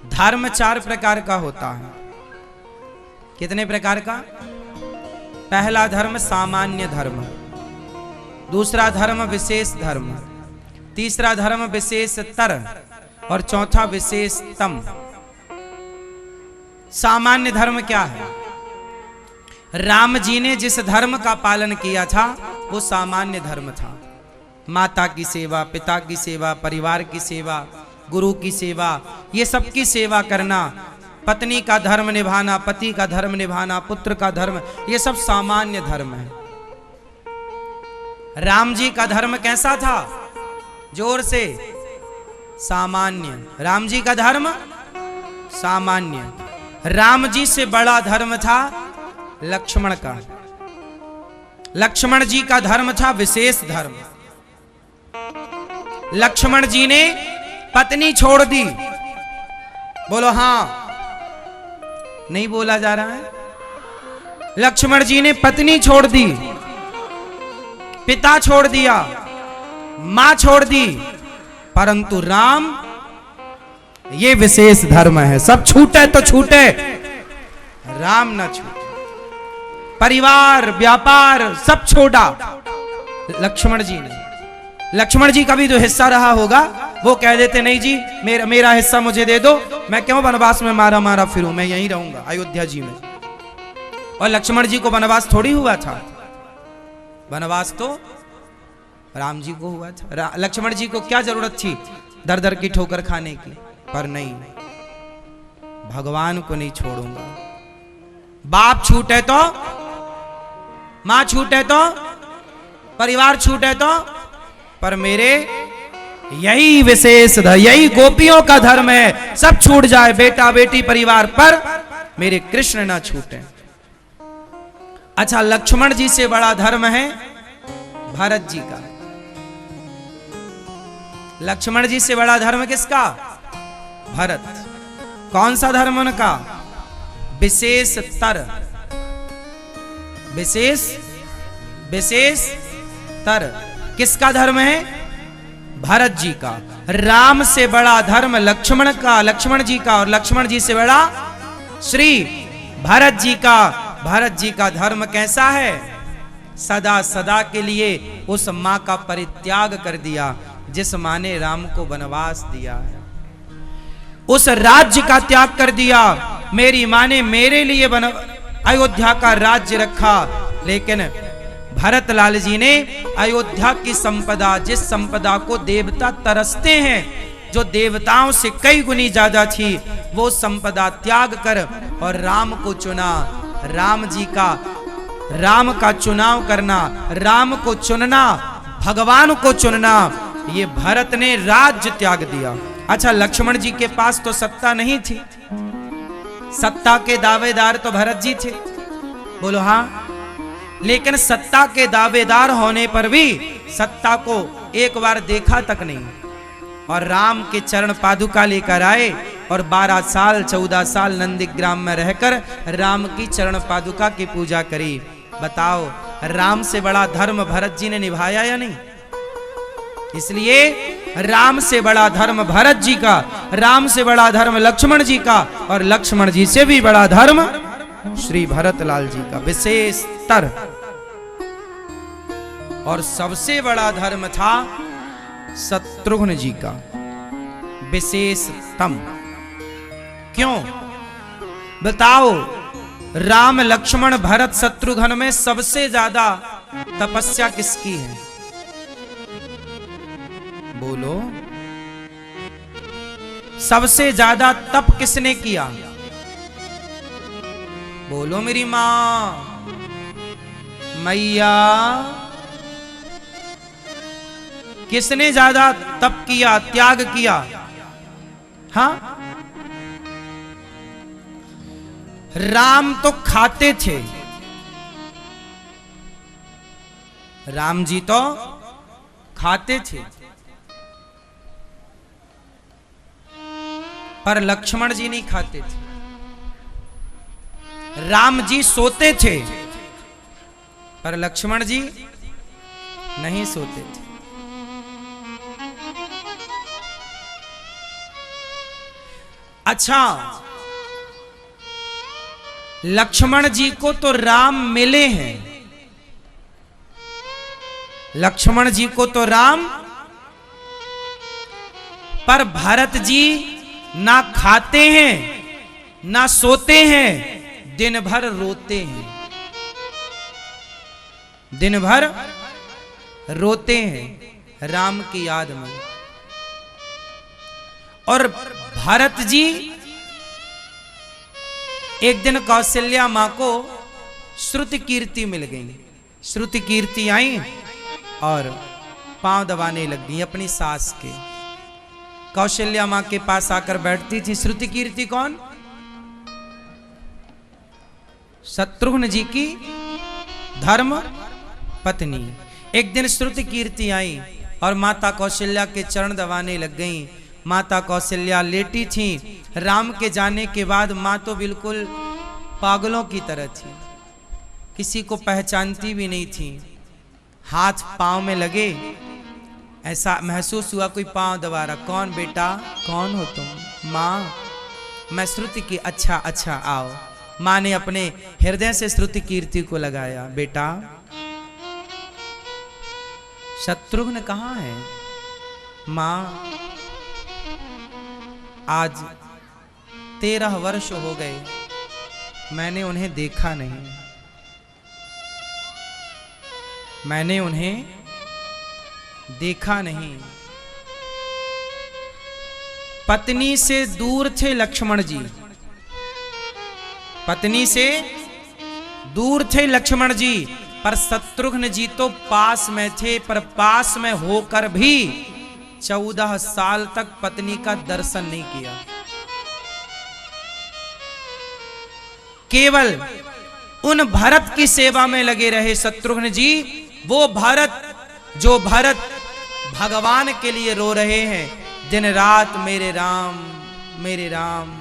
धर्म 4 प्रकार का होता है। कितने प्रकार का? पहला धर्म सामान्य धर्म, दूसरा धर्म विशेष धर्म, तीसरा धर्म विशेषतर और चौथा विशेषतम। सामान्य धर्म क्या है? राम जी ने जिस धर्म का पालन किया था वो सामान्य धर्म था। माता की सेवा, पिता की सेवा, परिवार की सेवा, गुरु की सेवा, ये सबकी सेवा करना, पत्नी का धर्म निभाना, पति का धर्म निभाना, पुत्र का धर्म, ये सब सामान्य धर्म है। राम जी का धर्म कैसा था? जोर से, सामान्य। राम जी का धर्म सामान्य। राम जी से बड़ा धर्म था लक्ष्मण का। लक्ष्मण जी का धर्म था विशेष धर्म। लक्ष्मण जी ने पत्नी छोड़ दी। बोलो हां, नहीं बोला जा रहा है। लक्ष्मण जी ने पत्नी छोड़ दी, पिता छोड़ दिया, मां छोड़ दी, परंतु राम, ये विशेष धर्म है। सब छूटे तो छूटे, राम ना छूटे। परिवार, व्यापार सब छोड़ा लक्ष्मण जी ने। लक्ष्मण जी का भी जो हिस्सा रहा होगा वो कह देते नहीं जी मेरा हिस्सा मुझे दे दो, मैं क्यों वनवास में मारा मारा फिरूं, मैं यहीं रहूंगा अयोध्या जी में। और लक्ष्मण जी को वनवास थोड़ी हुआ था, वनवास तो राम जी को हुआ था। लक्ष्मण जी को क्या जरूरत थी दर दर की ठोकर खाने की? पर नहीं, भगवान को नहीं छोड़ूंगा। बाप छूटे तो, मां छूटे तो, परिवार छूटे तो, पर मेरे यही विशेष धर्म, यही गोपियों का धर्म है। सब छूट जाए, बेटा बेटी परिवार, पर मेरे कृष्ण ना छूटे। अच्छा, लक्ष्मण जी से बड़ा धर्म है भरत जी का। लक्ष्मण जी से बड़ा धर्म किसका? भरत। कौन सा धर्म उनका? विशेषतर। विशेषतर किसका धर्म है? भरत जी का। राम से बड़ा धर्म लक्ष्मण का, लक्ष्मण जी का, और लक्ष्मण जी से बड़ा श्री भरत जी का। भरत जी का धर्म कैसा है? सदा सदा के लिए उस मां का परित्याग कर दिया जिस मां ने राम को वनवास दिया है। उस राज्य का त्याग कर दिया। मेरी मां ने मेरे लिए अयोध्या का राज्य रखा, लेकिन भरत लाल जी ने अयोध्या की संपदा, जिस संपदा को देवता तरसते हैं, जो देवताओं से कई गुनी ज्यादा थी, वो संपदा त्याग कर और राम को चुना। राम का चुनाव करना, राम को चुनना, भगवान को चुनना, ये भरत ने राज्य त्याग दिया। अच्छा, लक्ष्मण जी के पास तो सत्ता नहीं थी, सत्ता के दावेदार तो भरत जी थे। बोलो हाँ। लेकिन सत्ता के दावेदार होने पर भी सत्ता को एक बार देखा तक नहीं, और राम के चरण पादुका लेकर आए और 12 साल 14 साल नंदीग्राम में रहकर राम की चरण पादुका की पूजा करी। बताओ, राम से बड़ा धर्म भरत जी ने निभाया या नहीं? इसलिए राम से बड़ा धर्म भरत जी का, राम से बड़ा धर्म लक्ष्मण जी का, और लक्ष्मण जी से भी बड़ा धर्म श्री भरत लाल जी का, विशेषतर। और सबसे बड़ा धर्म था शत्रुघ्न जी का, विशेषतम। क्यों बताओ? राम लक्ष्मण भरत शत्रुघ्न में सबसे ज्यादा तपस्या किसकी है? बोलो, सबसे ज्यादा तप किसने किया? बोलो मेरी मां, मैया। किसने ज्यादा तप किया, त्याग किया? हाँ, राम तो खाते थे, राम जी तो खाते थे, पर लक्ष्मण जी नहीं खाते थे। राम जी सोते थे, पर लक्ष्मण जी नहीं सोते थे। अच्छा, लक्ष्मण जी को तो राम मिले हैं, लक्ष्मण जी को तो राम, पर भरत जी ना खाते हैं ना सोते हैं, दिन भर रोते हैं, दिन भर रोते हैं राम की याद में। और भरत जी एक दिन कौशल्या मां को श्रुति कीर्ति मिल गई, श्रुति कीर्ति आई और पांव दबाने लग गई अपनी सास के। कौशल्या मां के पास आकर बैठती थी। श्रुति कीर्ति कौन? शत्रुघ्न जी की धर्म पत्नी। एक दिन श्रुति कीर्ति आई और माता कौशल्या के चरण दबाने लग गईं। माता कौशल्या लेटी थी। राम के जाने के बाद मां तो बिल्कुल पागलों की तरह थी, किसी को पहचानती भी नहीं थी। हाथ पांव में लगे, ऐसा महसूस हुआ कोई पांव दबा रहा। कौन बेटा, कौन हो तुम? मां, मैं श्रुति की। अच्छा अच्छा आओ। मां ने अपने हृदय से श्रुति कीर्ति को लगाया। बेटा, शत्रुघ्न कहाँ है? मां, आज 13 वर्ष हो गए, मैंने उन्हें देखा नहीं, मैंने उन्हें देखा नहीं। पत्नी से दूर थे लक्ष्मण जी, पत्नी से दूर थे लक्ष्मण जी, पर शत्रुघ्न जी तो पास में थे। पर पास में होकर भी 14 साल तक पत्नी का दर्शन नहीं किया। केवल उन भरत की सेवा में लगे रहे शत्रुघ्न जी। वो भरत, जो भरत भगवान के लिए रो रहे हैं दिन रात, मेरे राम, मेरे राम,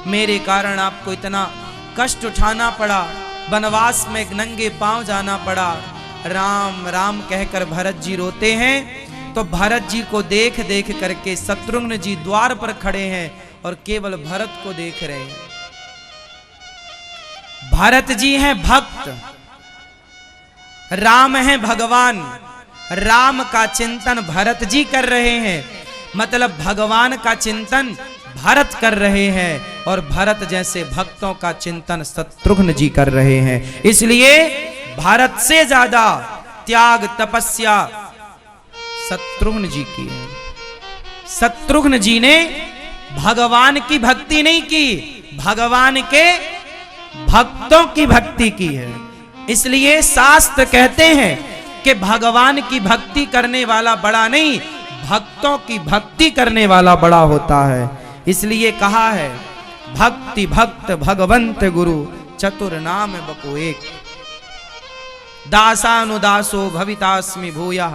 मेरे कारण आपको इतना कष्ट उठाना पड़ा, वनवास में नंगे पांव जाना पड़ा। राम राम कहकर भरत जी रोते हैं। तो भरत जी को देख देख करके शत्रुघ्न जी द्वार पर खड़े हैं और केवल भरत को देख रहे हैं। भरत जी हैं भक्त, राम है भगवान। राम का चिंतन भरत जी कर रहे हैं, मतलब भगवान का चिंतन भरत कर रहे हैं, और भरत जैसे भक्तों का चिंतन शत्रुघ्न जी कर रहे हैं। इसलिए भरत से ज्यादा त्याग तपस्या शत्रुघ्न जी की है। शत्रुघ्न जी ने भगवान की भक्ति नहीं की, भगवान के भक्तों की भक्ति की है। इसलिए शास्त्र कहते हैं कि भगवान की भक्ति करने वाला बड़ा नहीं, भक्तों की भक्ति करने वाला बड़ा होता है। इसलिए कहा है, भक्ति भक्त भगवंत गुरु चतुर नाम बको एक, दासानुदासो भवितास्मि भूयः।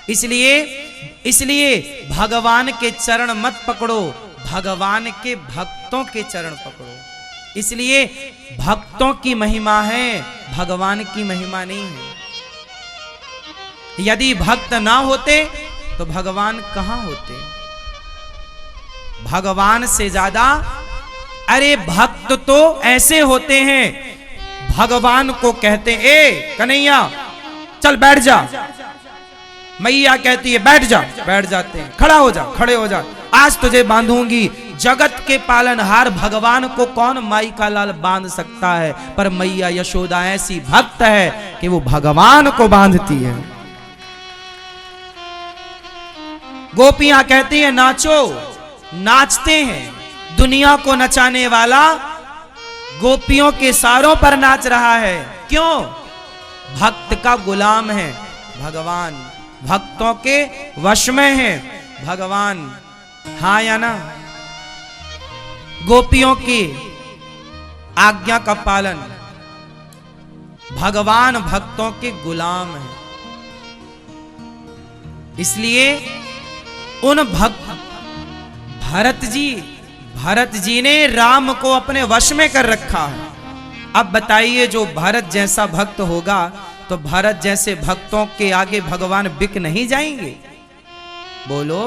इसलिए भगवान के चरण मत पकड़ो, भगवान के भक्तों के चरण पकड़ो। इसलिए भक्तों की महिमा है, भगवान की महिमा नहीं है। यदि भक्त ना होते तो भगवान कहां होते? भगवान से ज्यादा, अरे भक्त तो ऐसे होते हैं, भगवान को कहते ए कन्हैया चल बैठ जा, मैया कहती है बैठ जा, बैठ जाते हैं। खड़ा हो जा, खड़े हो जा, आज तुझे बांधूंगी। जगत के पालनहार भगवान को कौन माई का लाल बांध सकता है? पर मैया यशोदा ऐसी भक्त है कि वो भगवान को बांधती है। गोपियां कहती हैं नाचो, नाचते हैं। दुनिया को नचाने वाला गोपियों के सारों पर नाच रहा है। क्यों? भक्त का गुलाम है भगवान, भक्तों के वश में है भगवान। हाँ या ना? गोपियों की आज्ञा का पालन, भगवान भक्तों के गुलाम है। इसलिए उन भरत जी ने राम को अपने वश में कर रखा है। अब बताइए, जो भरत जैसा भक्त होगा तो भरत जैसे भक्तों के आगे भगवान बिक नहीं जाएंगे? बोलो।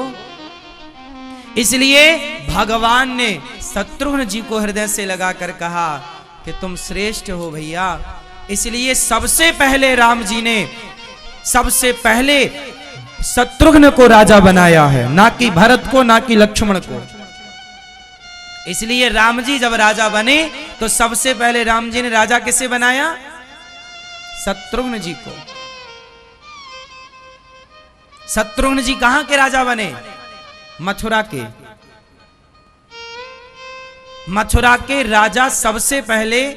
इसलिए भगवान ने शत्रुघ्न जी को हृदय से लगाकर कहा कि तुम श्रेष्ठ हो भैया, इसलिए सबसे पहले राम जी ने सबसे पहले शत्रुघ्न को राजा बनाया है, ना कि भरत को, ना कि लक्ष्मण को। इसलिए राम जी जब राजा बने तो सबसे पहले राम जी ने राजा किसे बनाया? शत्रुघ्न जी को। शत्रुघ्न जी कहां के राजा बने? मथुरा के। मथुरा के राजा सबसे पहले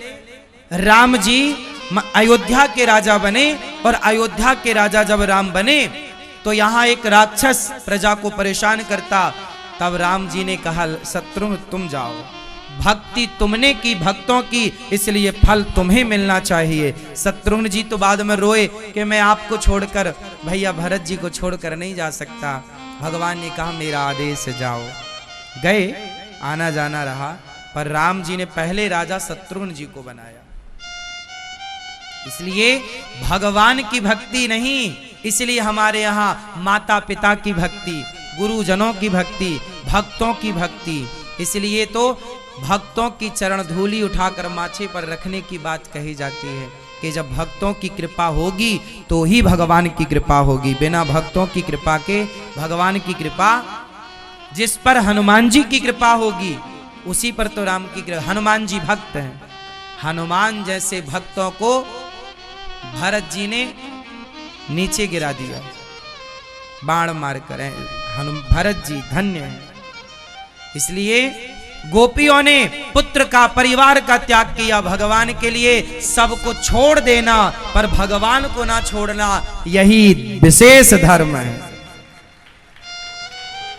राम जी अयोध्या के राजा बने, और अयोध्या के राजा जब राम बने तो यहां एक राक्षस प्रजा को परेशान करता, तब राम जी ने कहा शत्रुघ्न तुम जाओ, भक्ति तुमने की भक्तों की, इसलिए फल तुम्हें मिलना चाहिए। शत्रुघ्न जी तो बाद में रोए कि मैं आपको छोड़कर, भैया भरत जी को छोड़कर नहीं जा सकता। भगवान ने कहा मेरा आदेश जाओ। गए, आना जाना रहा, पर राम जी ने पहले राजा शत्रुघ्न जी को बनाया। इसलिए भगवान की भक्ति नहीं, इसलिए हमारे यहाँ माता पिता की भक्ति, गुरुजनों की भक्ति, भक्तों की भक्ति। इसलिए तो भक्तों की चरण धूलि उठाकर माथे पर रखने की बात कही जाती है कि जब भक्तों की कृपा होगी तो ही भगवान की कृपा होगी। बिना भक्तों की कृपा के भगवान की कृपा, जिस पर हनुमान जी की कृपा होगी उसी पर तो राम की कृपा। हनुमान जी भक्त हैं, हनुमान जैसे भक्तों को भरत जी ने नीचे गिरा दिया बाण मारकर। भरत जी धन्य है। इसलिए गोपियों ने पुत्र का, परिवार का त्याग किया भगवान के लिए। सबको छोड़ देना पर भगवान को ना छोड़ना, यही विशेष धर्म है।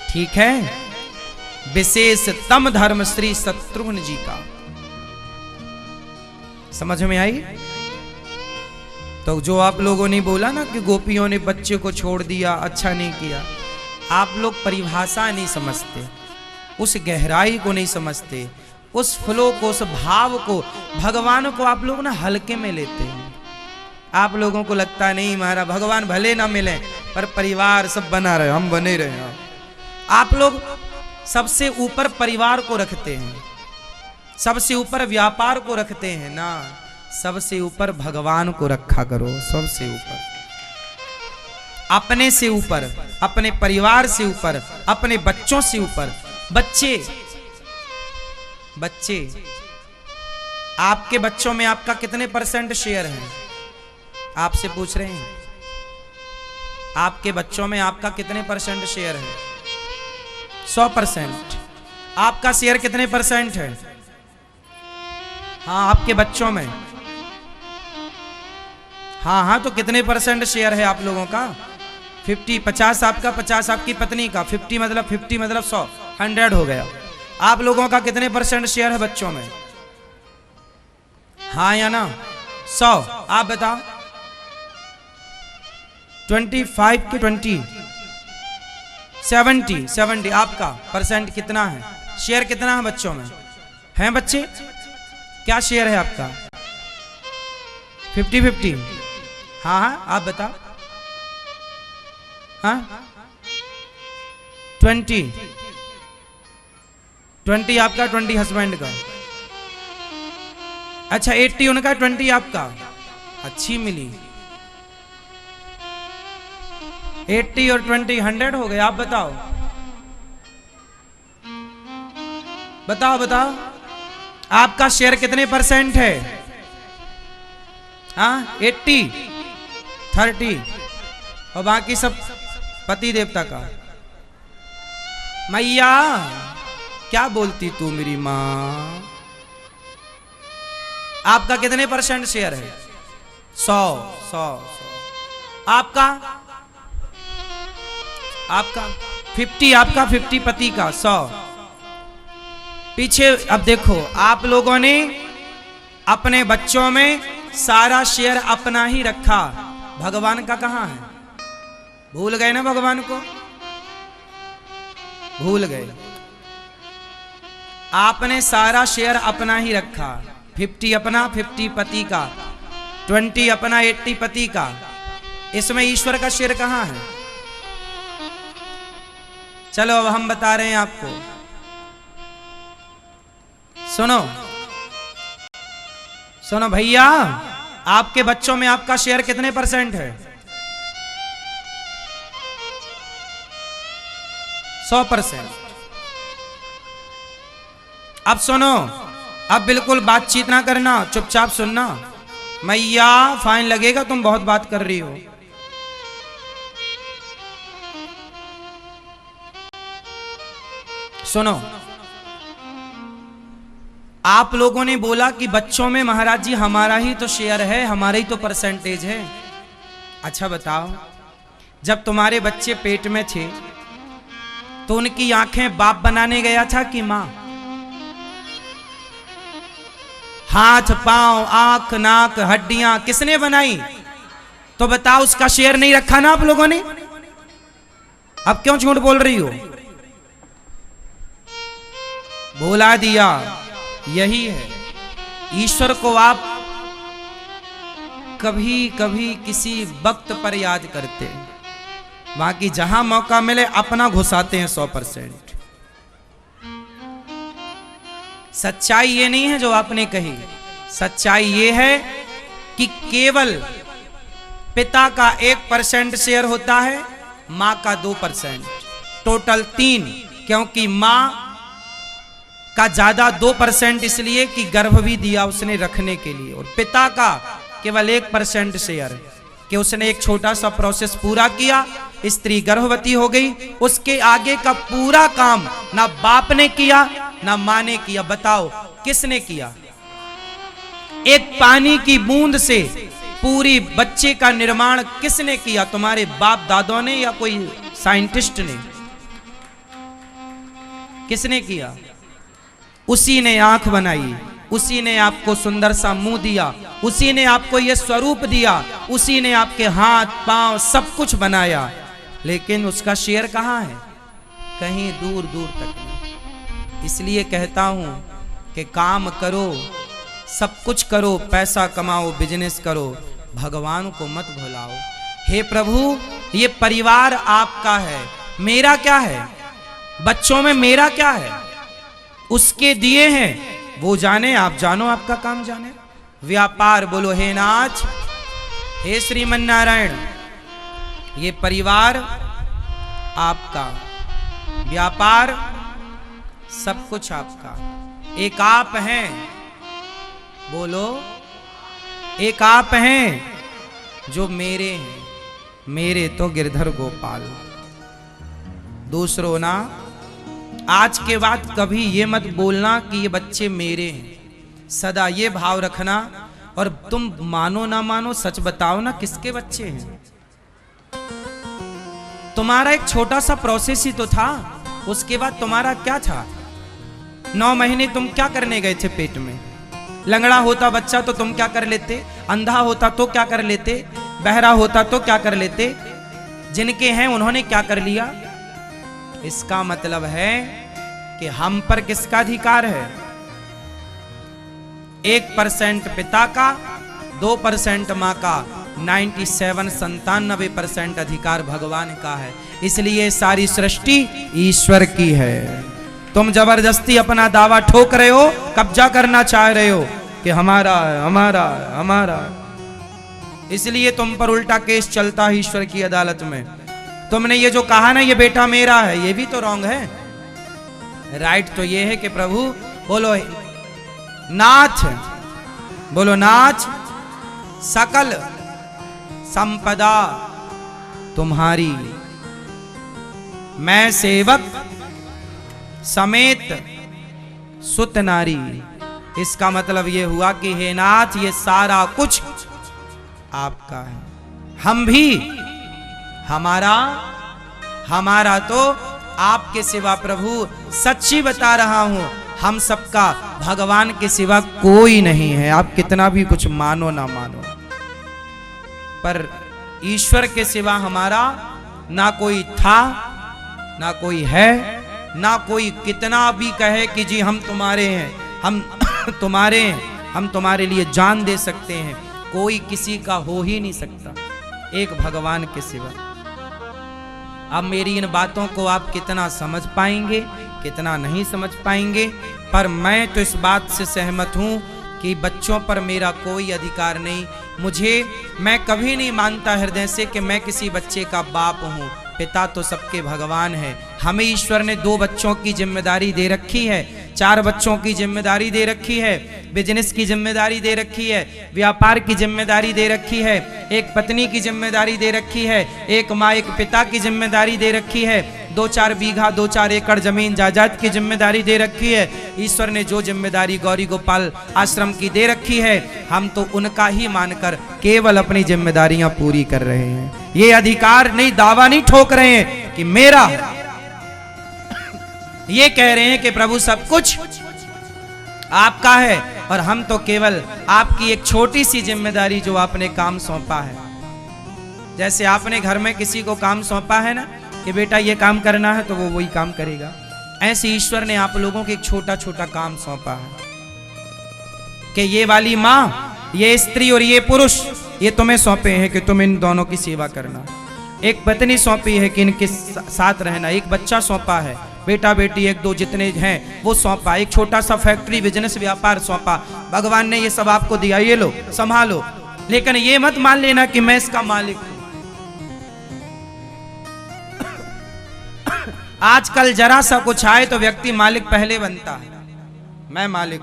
ठीक है, विशेषतम धर्म श्री शत्रुघ्न जी का। समझ में आई? तो जो आप लोगों ने बोला ना कि गोपियों ने बच्चे को छोड़ दिया, अच्छा नहीं किया, आप लोग परिभाषा नहीं समझते, उस गहराई को नहीं समझते, उस फ्लो को, उस भाव को। भगवान को आप लोग ना हल्के में लेते हैं। आप लोगों को लगता नहीं महाराज भगवान भले ना मिले पर परिवार सब बना रहे, हम बने रहे। आप लोग सबसे ऊपर परिवार को रखते हैं, सबसे ऊपर व्यापार को रखते हैं ना, सबसे ऊपर भगवान को रखा करो। सबसे ऊपर, अपने से ऊपर, अपने परिवार से ऊपर, अपने बच्चों से ऊपर। बच्चे आपके बच्चों में आपका कितने परसेंट शेयर है? आपसे पूछ रहे हैं, आपके बच्चों में आपका कितने परसेंट शेयर है? 100%। आपका शेयर कितने परसेंट है? हाँ, आपके बच्चों में। हाँ, तो कितने परसेंट शेयर है आप लोगों का? 50, 50 आपका, 50 आपकी पत्नी का, 50 मतलब 100, 100 हो गया। आप लोगों का कितने परसेंट शेयर है बच्चों में? हाँ या ना? 100। आप बताओ। 25 की 20, 70 आपका परसेंट कितना है? शेयर कितना है बच्चों में? हैं बच्चे, क्या शेयर है आपका? 50-50। हाँ, आप बताओ। हाँ, 20 आपका, 20 हस्बैंड का। अच्छा, 80 उनका, 20 आपका। अच्छी मिली। 80 और 20 100 हो गए। आप बताओ बताओ, आपका शेयर कितने परसेंट है? हाँ, 80, 30 और बाकी सब पति देवता का। मैया क्या बोलती तू मेरी माँ? आपका कितने परसेंट शेयर है? 100। आपका 50, आपका 50 पति का, 100 पीछे। अब देखो, आप लोगों ने अपने बच्चों में सारा शेयर अपना ही रखा, भगवान का कहां है? भूल गए ना, भगवान को भूल गए। आपने सारा शेयर अपना ही रखा, 50 अपना, 50 पति का, 20 अपना, 80 पति का। इसमें ईश्वर का शेयर कहां है? चलो अब हम बता रहे हैं आपको। सुनो सुनो भैया, आपके बच्चों में आपका शेयर कितने % है? 100%। अब सुनो, अब बिल्कुल बातचीत ना करना, चुपचाप सुनना। मैया फाइन लगेगा, तुम बहुत बात कर रही हो। सुनो, आप लोगों ने बोला कि बच्चों में महाराज जी हमारा ही तो शेयर है, हमारा ही तो % है। अच्छा बताओ, जब तुम्हारे बच्चे पेट में थे तो उनकी आंखें बाप बनाने गया था कि मां? हाथ पांव आंख नाक हड्डियां किसने बनाई? तो बताओ, उसका शेयर नहीं रखा ना आप लोगों ने? अब क्यों झूठ बोल रही हो? बोला दिया, यही है। ईश्वर को आप कभी कभी किसी वक्त पर याद करते, बाकी जहां मौका मिले अपना घुसाते हैं 100%। सच्चाई ये नहीं है जो आपने कही, सच्चाई ये है कि केवल पिता का 1% शेयर होता है, मां का 2%, टोटल 3। क्योंकि मां का ज्यादा 2% इसलिए कि गर्भ भी दिया उसने रखने के लिए, और पिता का केवल 1% शेयर कि उसने एक छोटा सा प्रोसेस पूरा किया, स्त्री गर्भवती हो गई, उसके आगे का पूरा काम ना बाप ने किया ना मां ने किया। बताओ किसने किया? एक पानी की बूंद से पूरी बच्चे का निर्माण किसने किया? तुम्हारे बाप दादों ने या कोई साइंटिस्ट ने? किसने किया? उसी ने आंख बनाई, उसी ने आपको सुंदर सा मुंह दिया, उसी ने आपको यह स्वरूप दिया, उसी ने आपके हाथ पांव सब कुछ बनाया। लेकिन उसका शेयर कहां है? कहीं दूर दूर तक नहीं। इसलिए कहता हूं कि काम करो, सब कुछ करो, पैसा कमाओ, बिजनेस करो, भगवान को मत भुलाओ। हे प्रभु, ये परिवार आपका है, मेरा क्या है? बच्चों में मेरा क्या है? उसके दिए हैं, वो जाने, आप जानो, आपका काम जाने। व्यापार बोलो हे नाथ, हे श्रीमन नारायण, ये परिवार आपका, व्यापार सब कुछ आपका। एक आप हैं, बोलो एक आप हैं जो मेरे हैं, मेरे तो गिरधर गोपाल, दूसरों ना। आज के बाद कभी ये मत बोलना कि ये बच्चे मेरे हैं, सदा ये भाव रखना। और तुम मानो ना मानो, सच बताओ ना, किसके बच्चे हैं? तुम्हारा एक छोटा सा प्रोसेस ही तो था, उसके बाद तुम्हारा क्या था? 9 महीने तुम क्या करने गए थे पेट में? लंगड़ा होता बच्चा तो तुम क्या कर लेते? अंधा होता तो क्या कर लेते? बहरा होता तो क्या कर लेते? जिनके हैं उन्होंने क्या कर लिया? इसका मतलब है कि हम पर किसका अधिकार है? 1% पिता का, 2% मां का, 97% अधिकार भगवान का है। इसलिए सारी सृष्टि ईश्वर की है। तुम जबरदस्ती अपना दावा ठोक रहे हो, कब्जा करना चाह रहे हो कि हमारा हमारा हमारा। इसलिए तुम पर उल्टा केस चलता है ईश्वर की अदालत में। तुमने ये जो कहा ना, ये बेटा मेरा है, ये भी तो रॉन्ग है। राइट तो ये है कि प्रभु बोलो नाथ, बोलो नाथ, सकल संपदा तुम्हारी, मैं सेवक समेत सुत नारी। इसका मतलब ये हुआ कि हे नाथ, ये सारा कुछ आपका है। हम भी, हमारा तो आपके सिवा, प्रभु सच्ची बता रहा हूं, हम सबका भगवान के सिवा कोई नहीं है। आप कितना भी कुछ मानो ना मानो, पर ईश्वर के सिवा हमारा ना कोई था, ना कोई है, ना कोई कितना भी कहे कि जी हम तुम्हारे हैं, हम तुम्हारे हैं, हम तुम्हारे लिए जान दे सकते हैं, कोई किसी का हो ही नहीं सकता एक भगवान के सिवा। अब मेरी इन बातों को आप कितना समझ पाएंगे, कितना नहीं समझ पाएंगे, पर मैं तो इस बात से सहमत हूं कि बच्चों पर मेरा कोई अधिकार नहीं। मैं कभी नहीं मानता हृदय से कि मैं किसी बच्चे का बाप हूं। पिता तो सबके भगवान है। हमें ईश्वर ने 2 बच्चों की जिम्मेदारी दे रखी है, 4 बच्चों की जिम्मेदारी दे रखी है, बिजनेस की जिम्मेदारी दे रखी है, व्यापार की जिम्मेदारी दे रखी है, एक पत्नी की जिम्मेदारी दे रखी है, एक माँ एक पिता की जिम्मेदारी दे रखी है, 2-4 बीघा 2-4 एकड़ जमीन जायदाद की जिम्मेदारी दे रखी है। ईश्वर ने जो जिम्मेदारी गौरी गोपाल आश्रम की दे रखी है, हम तो उनका ही मानकर केवल अपनी जिम्मेदारियां पूरी कर रहे हैं। ये अधिकार नहीं, दावा नहीं ठोक रहे हैं कि मेरा, ये कह रहे हैं कि प्रभु सब कुछ आपका है और हम तो केवल आपकी एक छोटी सी जिम्मेदारी जो आपने काम सौंपा है। जैसे आपने घर में किसी को काम सौंपा है ना कि बेटा ये काम करना है, तो वो वही काम करेगा, ऐसे ईश्वर ने आप लोगों को एक छोटा छोटा काम सौंपा है कि ये वाली माँ, ये स्त्री और ये पुरुष, ये तुम्हें सौंपे हैं कि तुम इन दोनों की सेवा करना। एक पत्नी सौंपी है कि इनके साथ रहना, एक बच्चा सौंपा है, बेटा बेटी 1-2 जितने हैं वो सौंपा, एक छोटा सा फैक्ट्री बिजनेस व्यापार सौंपा। भगवान ने ये सब आपको दिया, ये लो संभालो, लेकिन ये मत मान लेना कि मैं इसका मालिक हूं। आजकल जरा सा कुछ आए तो व्यक्ति मालिक पहले बनता है, मैं मालिक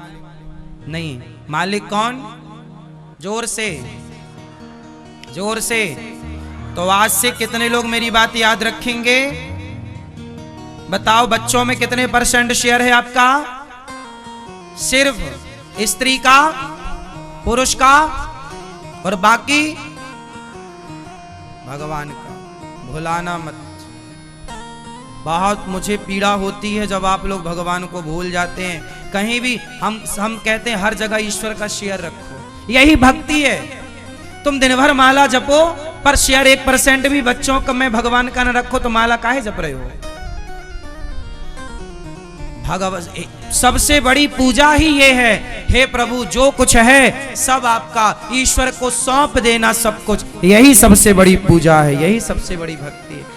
नहीं। मालिक कौन? जोर से, जोर से। तो आज से कितने लोग मेरी बात याद रखेंगे? बताओ, बच्चों में कितने % शेयर है आपका? सिर्फ स्त्री का, पुरुष का और बाकी भगवान का। भुलाना मत। बहुत मुझे पीड़ा होती है जब आप लोग भगवान को भूल जाते हैं। कहीं भी हम कहते हैं हर जगह ईश्वर का शेयर रखो, यही भक्ति है। तुम दिन भर माला जपो पर शेयर 1% भी बच्चों का में भगवान का न रखो तो माला काहे जप रहे हो? सबसे बड़ी पूजा ही ये है, हे प्रभु जो कुछ है सब आपका, ईश्वर को सौंप देना सब कुछ, यही सबसे बड़ी पूजा है, यही सबसे बड़ी भक्ति है।